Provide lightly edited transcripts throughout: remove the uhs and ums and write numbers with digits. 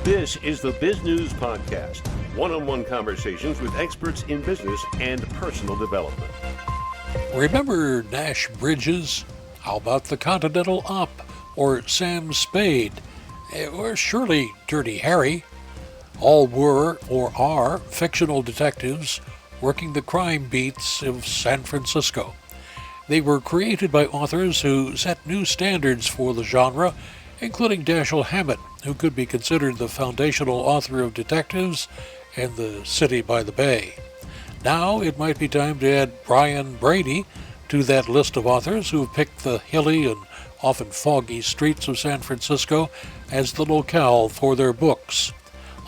This is the Biz News Podcast, one-on-one conversations with experts in business and personal development. Remember Nash Bridges? How about the Continental Op or Sam Spade? Or surely Dirty Harry? All were or are fictional detectives working the crime beats of San Francisco. They were created by authors who set new standards for the genre, including Dashiell Hammett, who could be considered the foundational author of detectives and The City by the Bay. Now it might be time to add Brian Brady to that list of authors who have picked the hilly and often foggy streets of San Francisco as the locale for their books.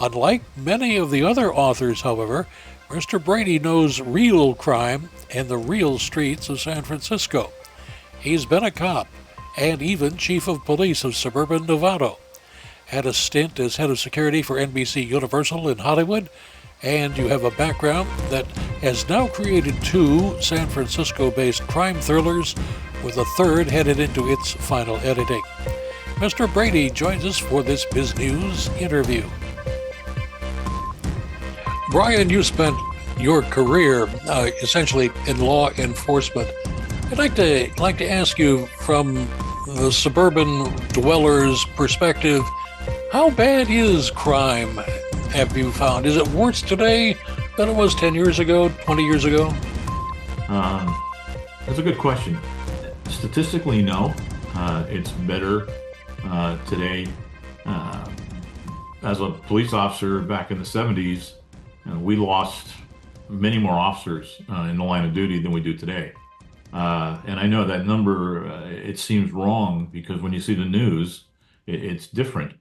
Unlike many of the other authors, however, Mr. Brady knows real crime and the real streets of San Francisco. He's been a cop and even chief of police of suburban Novato. Had a stint as head of security for NBC Universal in Hollywood, and you have a background that has now created two San Francisco-based crime thrillers, with a third headed into its final editing. Mr. Brady joins us for this Biz News interview. Brian, you spent your career essentially in law enforcement. I'd like to ask you, from the suburban dweller's perspective, how bad is crime, have you found? Is it worse today than it was 10 years ago, 20 years ago? That's a good question. Statistically, no. It's better today. As a police officer back in the 70s, we lost many more officers in the line of duty than we do today. And I know that number, it seems wrong because when you see the news, it's different.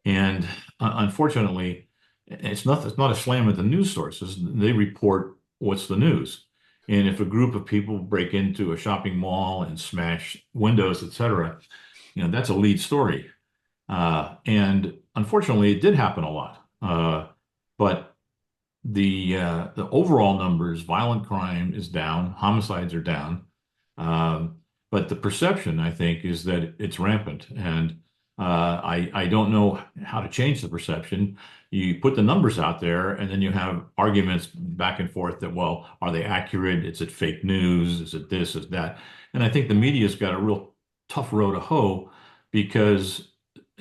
And unfortunately, it's not a slam at the news sources. They report what's the news. And if a group of people break into a shopping mall and smash windows, etc., that's a lead story. And unfortunately, it did happen a lot. But the overall numbers, violent crime is down, homicides are down. But the perception, I think, is that it's rampant. And I don't know how to change the perception. You put the numbers out there, and then you have arguments back and forth that, well, are they accurate? Is it fake news? Is it this? Is that? And I think the media's got a real tough row to hoe, because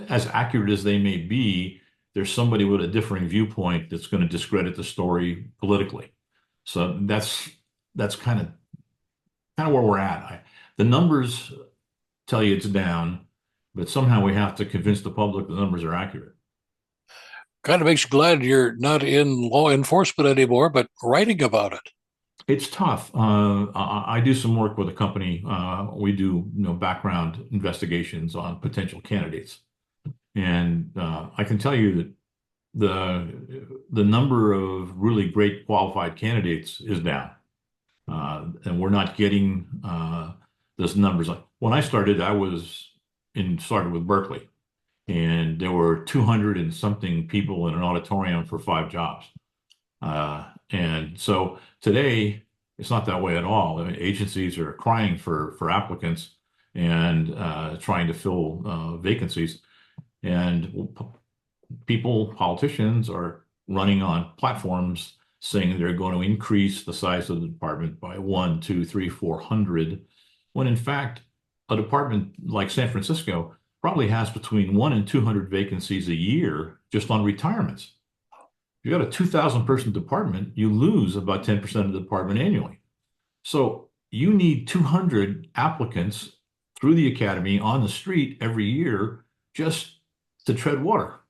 as accurate as they may be, there's somebody with a differing viewpoint that's going to discredit the story politically. So that's kind of where we're at. The numbers tell you it's down, but somehow we have to convince the public the numbers are accurate. Kind of makes you glad you're not in law enforcement anymore, but writing about it. It's tough. I do some work with a company. We do background investigations on potential candidates. And I can tell you that the number of really great qualified candidates is down. And we're not getting those numbers. When I started, started with Berkeley, and there were 200 and something people in an auditorium for 5 jobs. And so today, it's not that way at all. I mean, agencies are crying for applicants and trying to fill vacancies. And politicians are running on platforms saying they're going to increase the size of the department by 1, 2, 3, 400, when in fact, a department like San Francisco probably has between 1 and 200 vacancies a year just on retirements. If you got a 2,000 person department, you lose about 10% of the department annually. So you need 200 applicants through the academy on the street every year just to tread water.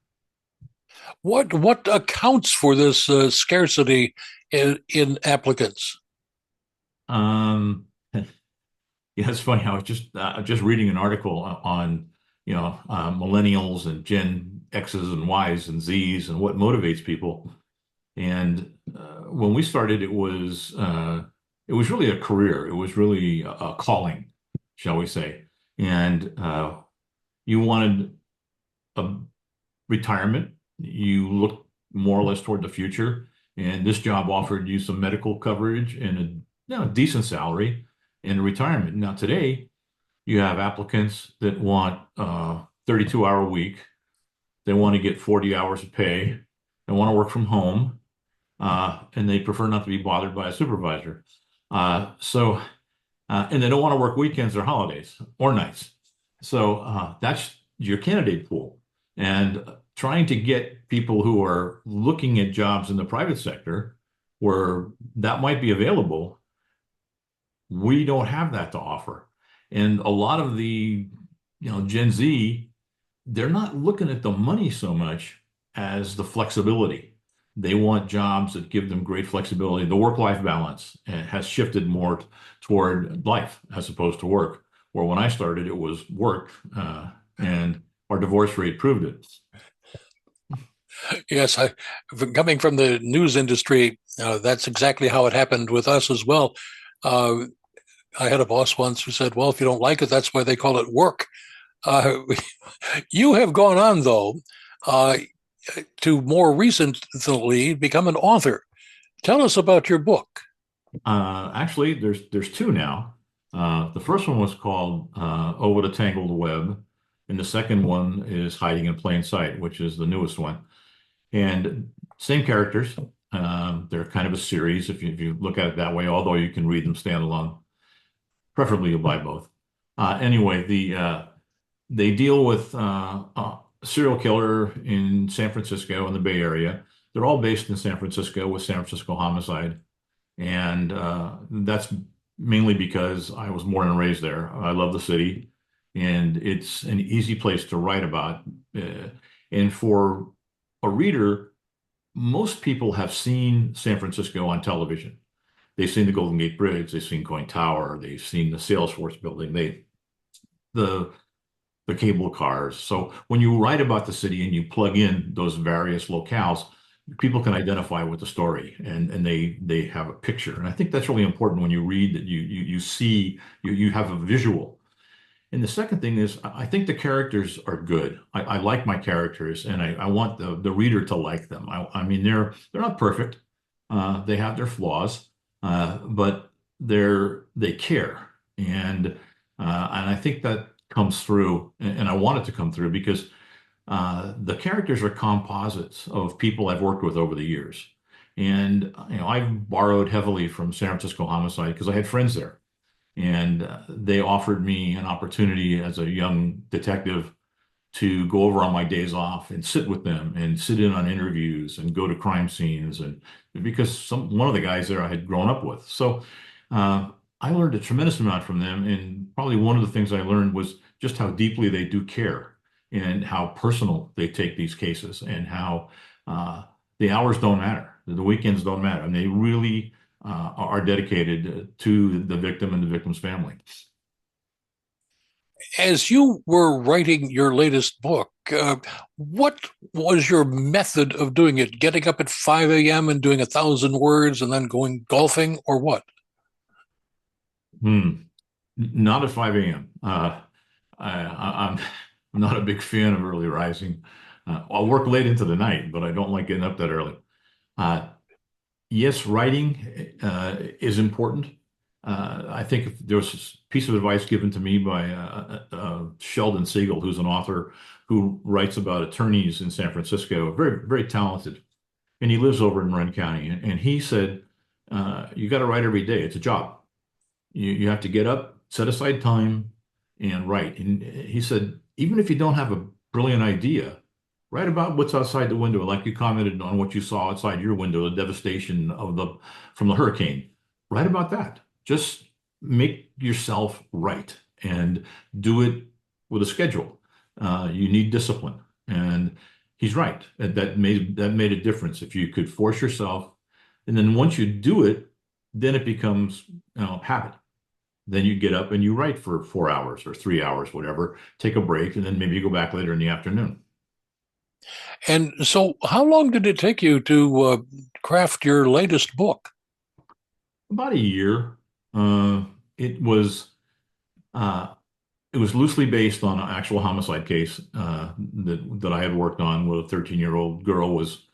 What accounts for this scarcity in applicants? It's funny. I was just reading an article on millennials and Gen X's and Y's and Z's and what motivates people. And when we started, it was really a career. It was really a calling, shall we say? And you wanted a retirement. You looked more or less toward the future, and this job offered you some medical coverage and a decent salary and a retirement. Now today, you have applicants that want a 32-hour week, They want to get 40 hours of pay. They want to work from home, and they prefer not to be bothered by a supervisor. And they don't want to work weekends or holidays or nights. So that's your candidate pool. And trying to get people who are looking at jobs in the private sector where that might be available, we don't have that to offer. And a lot of the, Gen Z, they're not looking at the money so much as the flexibility. They want jobs that give them great flexibility. The work-life balance has shifted more toward life as opposed to work. Where when I started, it was work, and our divorce rate proved it. Yes, coming from the news industry, that's exactly how it happened with us as well. Uh, I had a boss once who said, "Well, if you don't like it, that's why they call it work." Uh, you have gone on, though, uh, to more recently become an author. Tell us about your book. Actually, there's two now. The first one was called "Oh, What a Tangled Web," and the second one is "Hiding in Plain Sight," which is the newest one. And same characters. They're kind of a series if you look at it that way, although you can read them standalone. Preferably you'll buy both. Anyway, they deal with a serial killer in San Francisco in the Bay Area. They're all based in San Francisco with San Francisco Homicide. And that's mainly because I was born and raised there. I love the city, and it's an easy place to write about. And for a reader, most people have seen San Francisco on television. They've seen the Golden Gate Bridge, they've seen Coin Tower, they've seen the Salesforce building, the the cable cars. So when you write about the city and you plug in those various locales, people can identify with the story and they have a picture. And I think that's really important when you read that you see you have a visual. And the second thing is I think the characters are good. I like my characters and I want the reader to like them. I mean they're not perfect. They have their flaws, but they care. And I think that comes through, and I want it to come through because the characters are composites of people I've worked with over the years. And I've borrowed heavily from San Francisco Homicide because I had friends there, and they offered me an opportunity as a young detective to go over on my days off and sit with them and sit in on interviews and go to crime scenes, and because one of the guys there I had grown up with. So I learned a tremendous amount from them, and probably one of the things I learned was just how deeply they do care and how personal they take these cases and how the hours don't matter, the weekends don't matter, and they really are dedicated to the victim and the victim's family. As you were writing your latest book, what was your method of doing it? Getting up at 5 a.m. and doing 1,000 words and then going golfing, or what? Not at 5 a.m. I'm not a big fan of early rising. I'll work late into the night, but I don't like getting up that early. Yes, writing is important. I think there was a piece of advice given to me by Sheldon Siegel, who's an author who writes about attorneys in San Francisco, very, very talented. And he lives over in Marin County. And he said, you got to write every day. It's a job. You have to get up, set aside time, and write. And he said, even if you don't have a brilliant idea, write about what's outside the window, like you commented on what you saw outside your window, the devastation from the hurricane. Write about that. Just make yourself right and do it with a schedule. You need discipline, and he's right. That made a difference. If you could force yourself, and then once you do it, then it becomes habit. Then you get up and you write for 4 hours or 3 hours, whatever. Take a break, and then maybe you go back later in the afternoon. And so, how long did it take you to craft your latest book? About a year. It was loosely based on an actual homicide case that I had worked on, where a 13-year-old girl was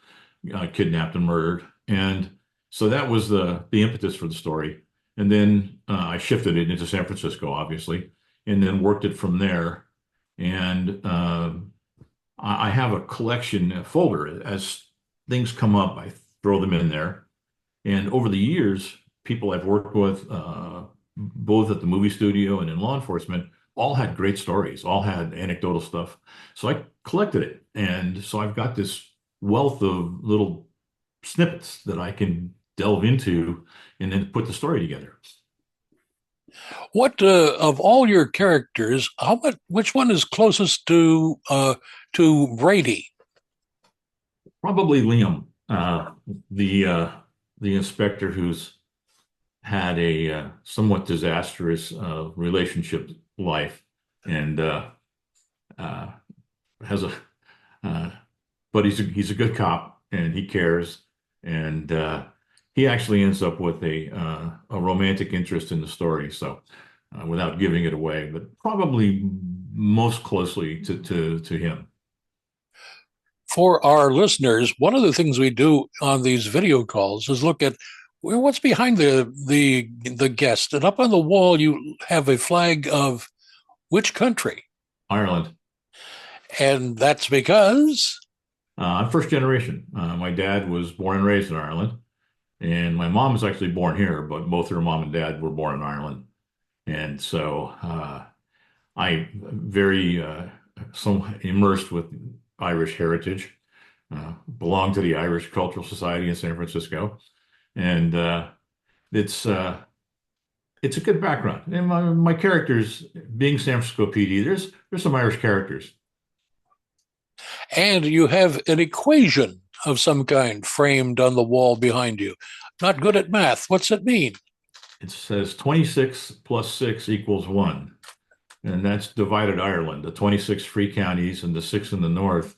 kidnapped and murdered, and so that was the impetus for the story. And then I shifted it into San Francisco, obviously, and then worked it from there. And I have a collection a folder. As things come up, I throw them in there. And over the years, people I've worked with, both at the movie studio and in law enforcement, all had great stories, all had anecdotal stuff. So I collected it. And so I've got this wealth of little snippets that I can delve into and then put the story together. What of all your characters, which one is closest to Brady? Probably Liam, the inspector who's had a somewhat disastrous relationship life and uh, has a uh, but he's a good cop and he cares and he actually ends up with a romantic interest in the story. So without giving it away, but probably most closely to him. For our listeners, one of the things we do on these video calls is look at what's behind the guest. And up on the wall, you have a flag of which country? Ireland. And that's because I'm first generation. My dad was born and raised in Ireland, and my mom was actually born here, but both her mom and dad were born in Ireland. And so I very so immersed with Irish heritage, belong to the Irish Cultural Society in San Francisco, and it's a good background. And my characters, being San Francisco PD, there's some Irish characters. and you have an equation of some kind framed on the wall behind you. Not good at math. What's it mean? It says 26 plus 6 equals 1. And that's divided Ireland, the 26 free counties and the 6 in the north.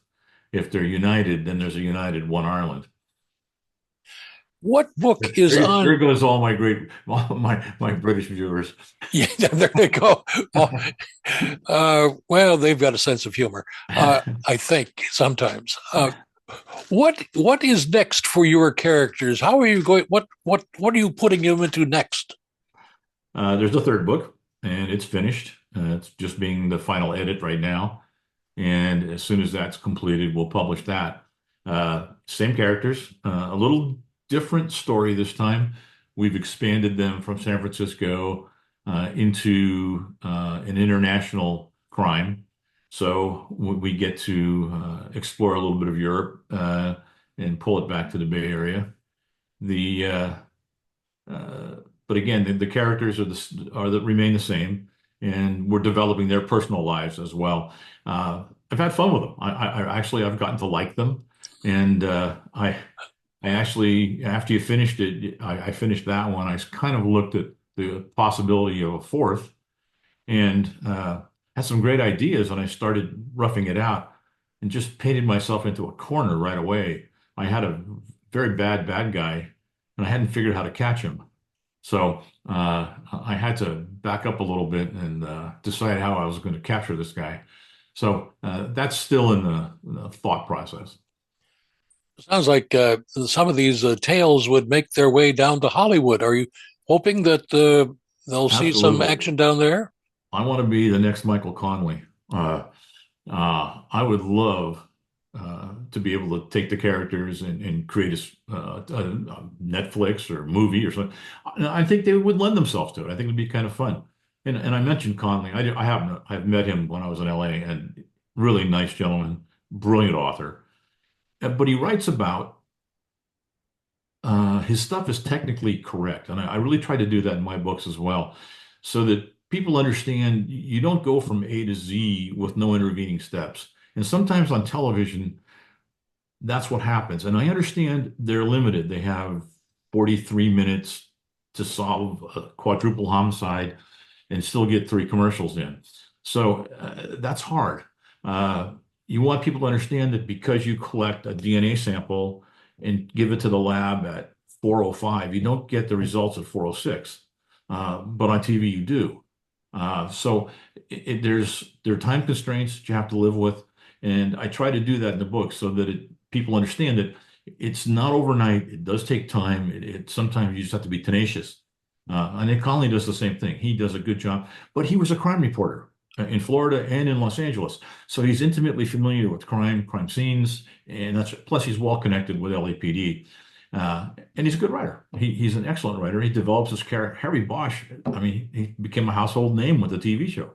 If they're united, then there's a united one Ireland. What book is on? There goes all my my British viewers. Yeah, there they go. Well, they've got a sense of humor, I think, sometimes. What is next for your characters? How are you going? What are you putting them into next? There's a third book, and it's finished. It's just being the final edit right now. And as soon as that's completed, we'll publish that. Same characters, a little different story this time. We've expanded them from San Francisco into an international crime. So we get to explore a little bit of Europe and pull it back to the Bay Area. But again, the characters remain the same, and we're developing their personal lives as well. I've had fun with them. I've gotten to like them, and I actually, after you finished it, I finished that one. I kind of looked at the possibility of a fourth, and had some great ideas, and I started roughing it out, and just painted myself into a corner right away. I had a very bad guy, and I hadn't figured out how to catch him. So I had to back up a little bit and decide how I was going to capture this guy. So that's still in the thought process. Sounds like some of these tales would make their way down to Hollywood. Are you hoping that they'll see some action down there? I want to be the next Michael Conley. I would love to be able to take the characters and create a Netflix or movie or something. I think they would lend themselves to it. I think it'd be kind of fun. And I mentioned Conley. I've met him when I was in LA, and really nice gentleman, brilliant author. But he writes about his stuff is technically correct, and I really try to do that in my books as well, so that people understand you don't go from A to Z with no intervening steps. And sometimes on television, that's what happens. And I understand they're limited. They have 43 minutes to solve a quadruple homicide and still get 3 commercials in. So that's hard. You want people to understand that because you collect a DNA sample and give it to the lab at 4:05, you don't get the results at 4:06. But on TV, you do. So there are time constraints that you have to live with. And I try to do that in the book so that people understand that it's not overnight. It does take time. Sometimes you just have to be tenacious. And Nick Conley does the same thing. He does a good job, but he was a crime reporter. in Florida and in Los Angeles. So he's intimately familiar with crime scenes, and that's plus he's well connected with LAPD. And he's a good writer. He's an excellent writer. He develops his character. Harry Bosch, I mean, he became a household name with the TV show.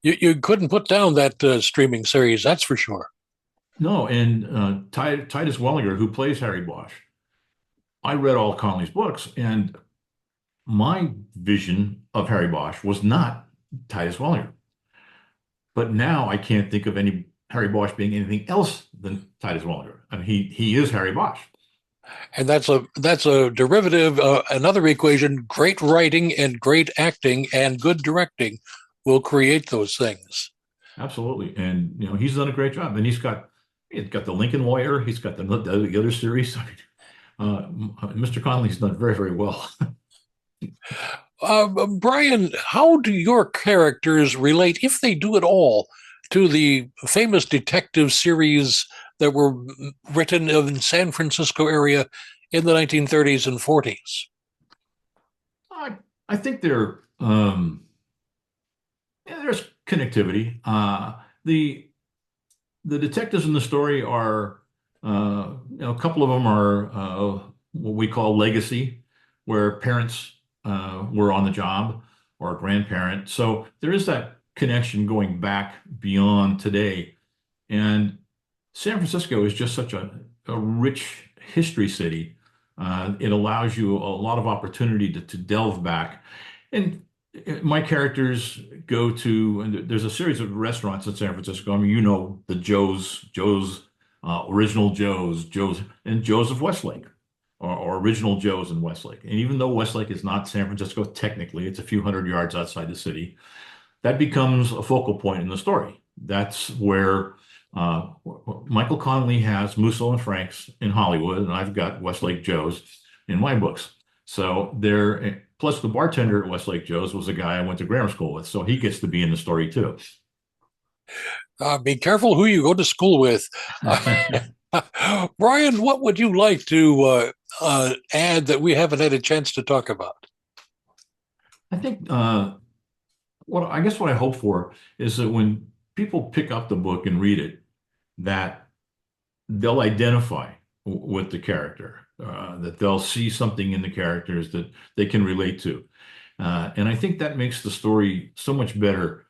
You couldn't put down that streaming series, that's for sure. No, and Titus Wellinger, who plays Harry Bosch, I read all Connolly's books, and my vision of Harry Bosch was not Titus Wellinger. But now I can't think of any Harry Bosch being anything else than Titus Wellinger. I mean, he is Harry Bosch. And that's a derivative, another equation. Great writing and great acting and good directing will create those things. Absolutely, and he's done a great job. And he's got the Lincoln Lawyer. He's got the other series. Mr. Connolly's done very, very well. Brian, how do your characters relate, if they do at all, to the famous detective series that were written in San Francisco area in the 1930s and 40s? I think there's connectivity. The detectives in the story are, a couple of them are what we call legacy, where parents were on the job or a grandparent. So there is that connection going back beyond today. And San Francisco is just such a rich history city. It allows you a lot of opportunity to delve back. And my characters go to, and there's a series of restaurants in San Francisco. I mean, the Joe's, original Joe's, and Joe's of Westlake, or original Joe's in Westlake. And even though Westlake is not San Francisco technically, it's a few hundred yards outside the city, that becomes a focal point in the story. That's where Michael Connolly has Musso and Frank's in Hollywood, and I've got Westlake Joe's in my books. So plus the bartender at Westlake Joe's was a guy I went to grammar school with, so he gets to be in the story too. Be careful who you go to school with. Brian, what would you like to add that we haven't had a chance to talk about? I think what I hope for is that when people pick up the book and read it, that they'll identify with the character, that they'll see something in the characters that they can relate to. And I think that makes the story so much better.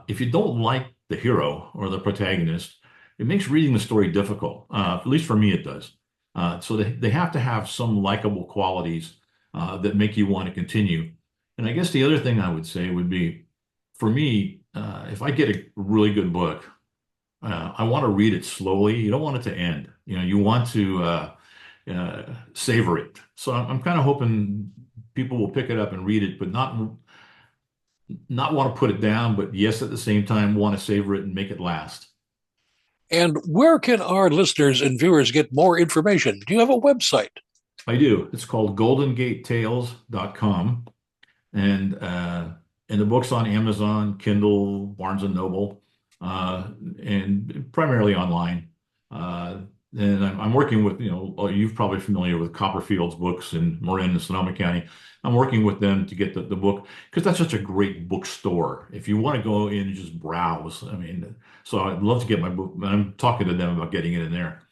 If you don't like the hero or the protagonist, it makes reading the story difficult. At least for me, it does. So they have to have some likable qualities that make you want to continue. And I guess the other thing I would say would be, for me, if I get a really good book, I want to read it slowly. You don't want it to end. You want to savor it. So I'm kind of hoping people will pick it up and read it, but not want to put it down, but yes, at the same time, want to savor it and make it last. And where can our listeners and viewers get more information? Do you have a website? I do. It's called goldengatetales.com. And the book's on Amazon, Kindle, Barnes and Noble, and primarily online. And I'm working with, you're probably familiar with Copperfield's books in Marin and Sonoma County. I'm working with them to get the book, because that's such a great bookstore. If you want to go in and just browse, so I'd love to get my book. I'm talking to them about getting it in there.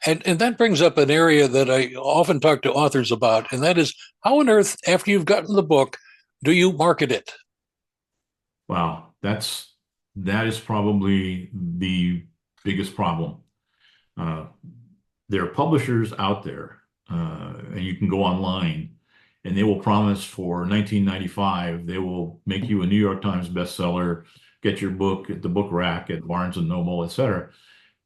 And that brings up an area that I often talk to authors about, and that is, how on earth, after you've gotten the book, do you market it? Wow, that is probably the biggest problem. There are publishers out there, and you can go online, and they will promise for $19.95 they will make you a New York Times bestseller, get your book at the book rack at Barnes and Noble, etc.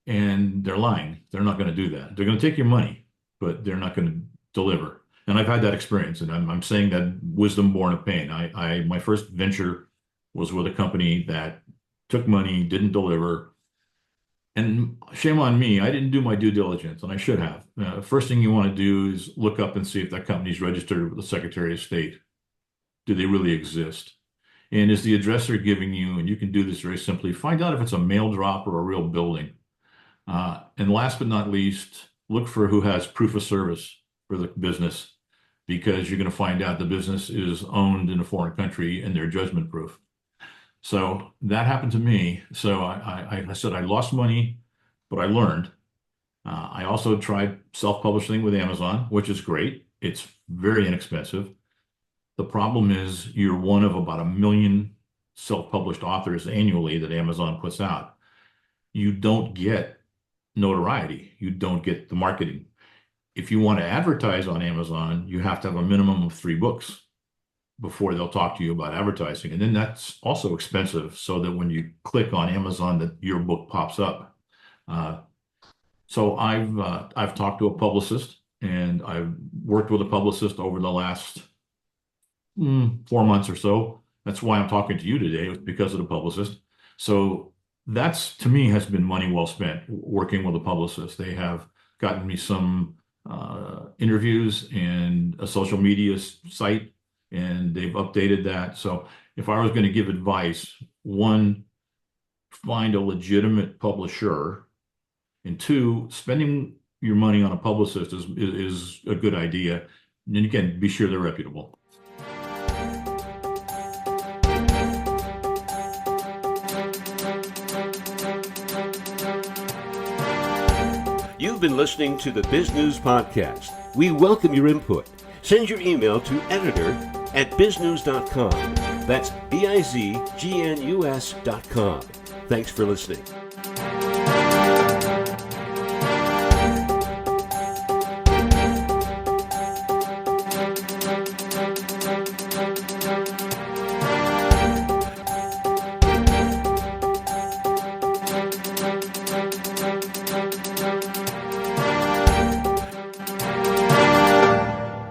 And they're lying. They're not going to do that. They're going to take your money, but they're not going to deliver. And I've had that experience, and I'm saying that wisdom born of pain. My first venture was with a company that took money, didn't deliver. And shame on me, I didn't do my due diligence, and I should have. First thing you want to do is look up and see if that company's registered with the Secretary of State. Do they really exist? And is the address they're giving you, and you can do this very simply, find out if it's a mail drop or a real building. And last but not least, look for who has proof of service for the business, because you're going to find out the business is owned in a foreign country and they're judgment proof. So that happened to me. So I said I lost money, but I learned. I also tried self-publishing with Amazon, which is great. It's very inexpensive. The problem is you're one of about 1 million self-published authors annually that Amazon puts out. You don't get notoriety. You don't get the marketing. If you want to advertise on Amazon, you have to have a minimum of 3 books before they'll talk to you about advertising. And then that's also expensive, so that when you click on Amazon, that your book pops up. So I've talked to a publicist, and I've worked with a publicist over the last 4 months or so. That's why I'm talking to you today, because of the publicist. So that's, to me, has been money well spent working with a publicist. They have gotten me some interviews and a social media site, and they've updated that. So if I was going to give advice, 1, find a legitimate publisher, and 2, spending your money on a publicist is a good idea. And again, be sure they're reputable. You've been listening to the Biz News Podcast. We welcome your input. Send your email to editor@biznews.com. That's bizgnus.com. Thanks for listening.